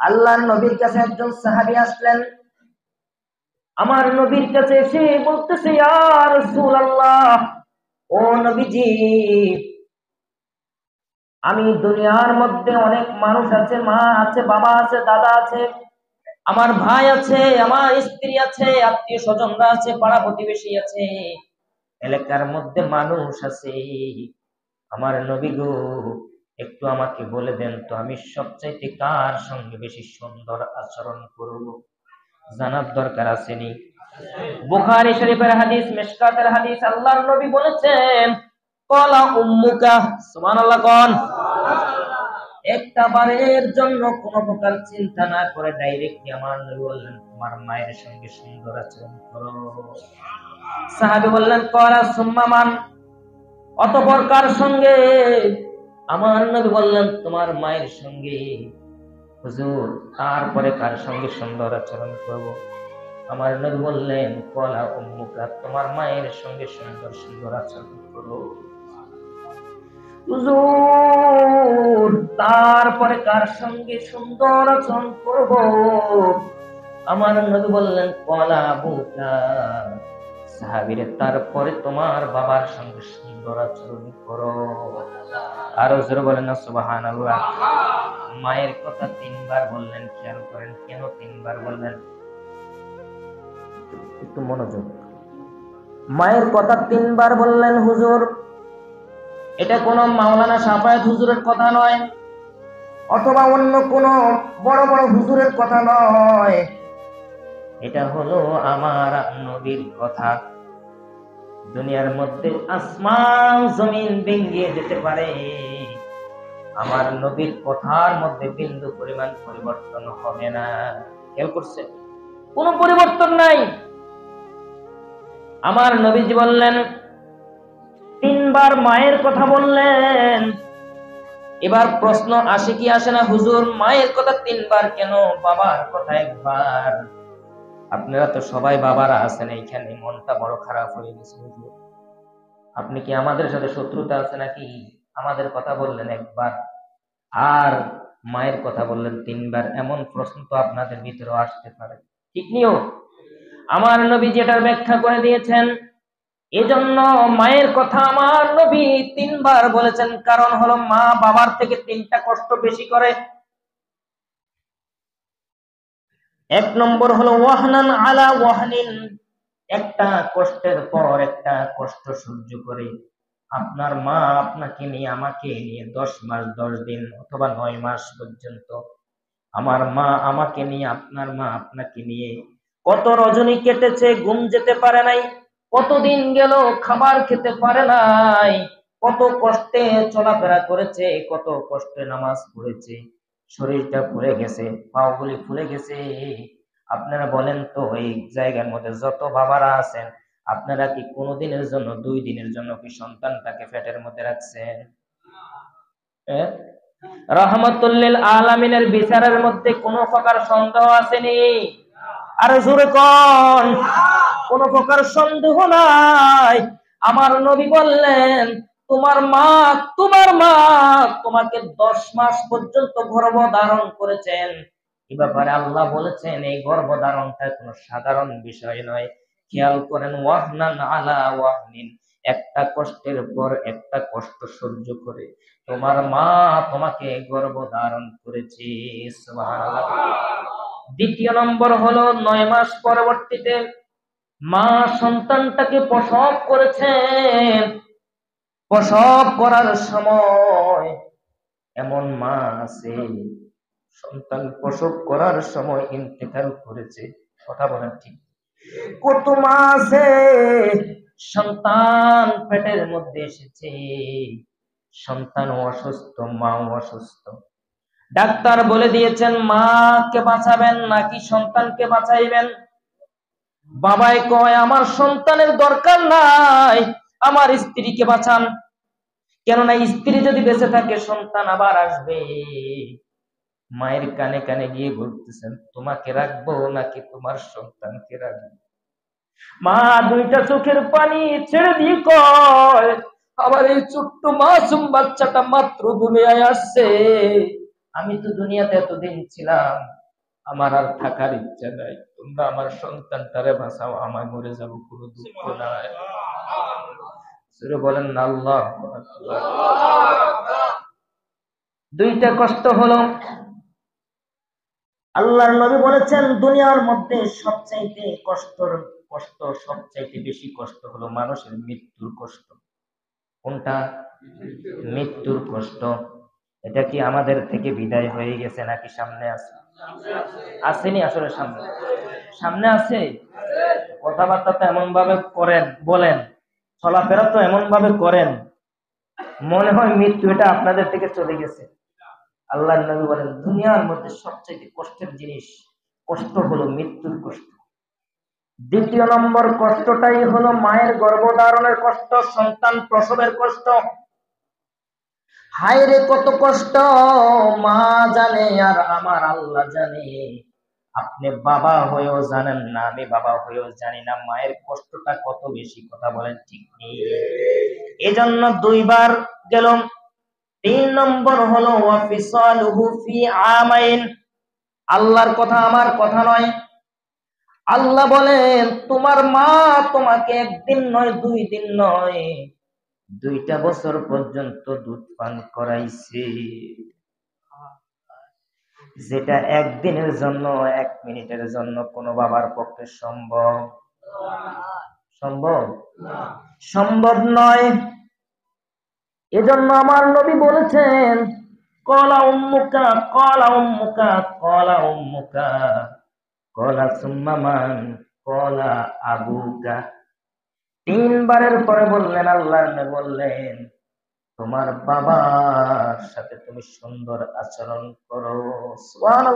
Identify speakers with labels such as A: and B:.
A: আল্লাহর নবীর কাছে একজন সাহাবী আসলেন। আমার নবীর কাছে এসে বলতেছে, ইয়া রাসূলুল্লাহ, ও নবীজি, আমি দুনিয়ার মধ্যে অনেক মানুষ আছে, মা আছে, বাবা আছে, দাদা আছে, আমার ভাই আছে, আমার স্ত্রী আছে, আত্মীয় স্বজনরা আছে, পাড়া প্রতিবেশী আছে, এলাকার মধ্যে মানুষ আছে। আমার নবী গো, একটু আমাকে বলে দেন তো, আমি সবচাইতে কার সঙ্গে বেশি সুন্দর আচরণ করব? জানার দরকার আসেনি? বুখারী শরীফের হাদিস, মিশকাতের হাদিস, আল্লাহর নবী বলেছেন, কলা উম্মুকা, সুবহানাল্লাহ কোন। একটা বারের জন্য কোন প্রকার চিন্তা না করে ডাইরেক্টলি আমার নবী বললেন, তোমার মায়ের সঙ্গে সুন্দর আচরণ করো। সাহাবী বললেন, কলা সুম্মা মান, অতঃপর কার সঙ্গে? আমার নবী বললেন, তোমার মায়ের সঙ্গে। হুজুর, তারপরে কার সঙ্গে সুন্দর আচরণ করব? আমার নবী বললেন, কলা উম্মুকা, তোমার মায়ের সঙ্গে সুন্দর সুন্দর আচরণ করো। হুজুর, তারপরে কার সঙ্গে সুন্দর আচরণ করব? আমার নবী বললেন, কলা আবুকা, সাহাবীরে, তারপরে তোমার বাবার সঙ্গে সুন্দর আচরণ করো। আরো জোরে বলেন না সুবহানাল্লাহ। মায়ের কথা তিনবার বললেন, খেয়াল করেন কেন তিনবার বললেন, একটু মনোযোগ। মায়ের কথা তিনবার বললেন হুজুর, এটা কোন মাওলানা শাফায়েত হুজুরের কথা নয়, অথবা অন্য কোন বড় বড় হুজুরের কথা নয়, এটা হলো আমার নবীর কথা। দুনিয়ার মধ্যে আসমান জমিন ভেঙে যেতে পারে, আমার নবীর কথার মধ্যে বিন্দু পরিমাণ পরিবর্তন হবে না। খেয়াল করছে? কোনো পরিবর্তন নাই। আমার নবীজি বললেন, তিনবার মায়ের কথা বললেন। এবার প্রশ্ন আসে কি আসে না, হুজুর মায়ের কথা তিনবার কেন, বাবার কথা একবার? আপনারা তো সবাই বাবারা আছেন এইখানে, মনটা বড় খারাপ হয়ে গেছে হুজুর। আপনি কি আমাদের সাথে শত্রুতা আছে নাকি? আমাদের কথা বললেন একবার, আর মায়ের কথা বললেন তিনবার, এমন প্রশ্ন তো আপনাদের ভিতরেও আসতে পারে, ঠিক নিও? আমার নবী যেটার ব্যাখ্যা করে দিয়েছেন, এজন্য মায়ের কথা আমার নবী তিনবার বলেছেন, কারণ হলো মা বাবার থেকে তিনটা কষ্ট বেশি করে। এক নম্বর হলো ওয়াহনান আলা ওয়াহনিন, একটা কষ্টের পর একটা কষ্ট সহ্য করে। আপনার মা আপনাকে নিয়ে, আমাকে নিয়ে 10 মাস 10 দিন অথবা 9 মাস পর্যন্ত, আমার মা আমাকে নিয়ে, আপনার মা আপনাকে নিয়ে কত রজনী কেটেছে, ঘুম যেতে পারে নাই, কতদিন গেল খাবার খেতে পারে নাই, কত কষ্টে চলাফেরা করেছে, কত কষ্টে নামাজ পড়েছে, শরীরটা ফুলে গেছে, পাগুলি ফুলে গেছে। আপনারা বলেন তো, এই জায়গার মধ্যে যত বাবারা আছেন, আপনারা কি কোনোদিনের জন্য, 2 দিনের জন্য কি সন্তানটাকে পেটের মধ্যে রাখছেন? রহমতুল্লিল আলামিনের বিচারের মধ্যে কোন প্রকার সন্দেহ আসেনি? আরে জোরে কোন, কোন প্রকার সন্দেহ নাই। আমার নবী বললেন, তোমার মা তোমাকে 10 মাস পর্যন্ত গর্ভ ধারণ করেছেন। এই ব্যাপারে আল্লাহ বলেছেন, এই গর্ভ ধারণটা কোনো সাধারণ বিষয় নয়। খেয়াল করেন, ওয়াহনান আলা ওয়াহনিন, একটা কষ্টের পর একটা কষ্ট সহ্য করে তোমার মা তোমাকে গর্ভ ধারণ করেছে। সুবহানাল্লাহ। দ্বিতীয় নম্বর হলো, 9 মাস পরবর্তীতে মা সন্তানটাকে প্রসব করেছেন। প্রসব করার সময় এমন মা আছে, সন্তান প্রসব করার সময় ইন্তেকাল করেছে। কথা বলেন ঠিক? কত মা আছে, সন্তান পেটের মধ্যে এসেছে, সন্তান অসুস্থ, মাও অসুস্থ, ডাক্তার বলে দিয়েছেন মাকে বাঁচাবেন নাকি সন্তানকে বাঁচাইবেন। বাবাই কয়, আমার সন্তানের দরকার নাই, আমার স্ত্রীকে বাঁচান, কেননা স্ত্রী যদি বেঁচে থাকে সন্তান আবার আসবে। মায়ের কানে কানে গিয়ে বলতেছেন, তোমাকে রাখবো নাকি তোমার সন্তানকে রাখবো? মা দুইটা চোখের পানি ছেড়ে দিয়ে কয়, আমার এই ছোট্ট মাসুম বাচ্চাটা মাত্র দুনিয়ায় আসছে, আমি তো দুনিয়াতে এতদিন ছিলাম, আমার আর থাকার ইচ্ছা নাই, তোমরা আমার সন্তানটারে বাঁচাও, আমার মরে যাবো, কোনো দুঃখ নাই। সুরে বলেন না আল্লাহ আকবার। দুইটা কষ্ট হলো। আল্লাহর নবী বলেছেন দুনিয়ার মধ্যে সবচাইতে কষ্ট, সবচাইতে বেশি কষ্ট হলো মানুষের মৃত্যুর কষ্ট। কোনটা? মৃত্যুর কষ্ট। এটা কি আমাদের থেকে বিদায় হয়ে গেছে নাকি সামনে আছে? আসেনি আসলে, সামনে সামনে আছে। কথাবার্তা তো এমন ভাবে করেন, বলেন, চলাফেরা তো এমন ভাবে করেন, মনে হয় মৃত্যু এটা আপনাদের থেকে চলে গেছে। আল্লাহর নবী বলেন দুনিয়ার মধ্যে সবচেয়ে কষ্টের জিনিস, কষ্ট হলো মৃত্যুর কষ্ট। দ্বিতীয় নম্বর কষ্টটাই হলো মায়ের গর্ভধারণের কষ্ট, সন্তান প্রসবের কষ্ট। হায় রে কত কষ্ট, মা জানে আর আমার আল্লাহ জানে। আপনি বাবা হয়েও জানেন না, আমি বাবা হয়েও জানি না মায়ের কষ্টটা কত বেশি, কথা বলেন ঠিক নেই। এজন্য দুইবার গেলাম। 3 নম্বর হলো ওয়াফিসালুহু ফি আমাইন। আল্লাহর কথা আমার কথা নয়। আল্লাহ বলেন তোমার মা তোমাকে একদিন নয়, 2 দিন নয়, 2টা বছর পর্যন্ত দুধ পান করাইছে, যেটা একদিনের জন্য, 1 মিনিটের জন্য কোনো বাবার পক্ষে সম্ভব সম্ভব সম্ভব নয়। এজন্য আমার নবী বলেছেন কলা উম্মুকা কলা উম্মুকা কলা উম্মুকা কলা সুম্মা মান কলা আবুকা। 3 বারের পরে বললেন, আল্লাহর নবী বললেন তোমার বাবার সাথে তুমি সুন্দর আচরণ করো। সুবহানাল্লাহ।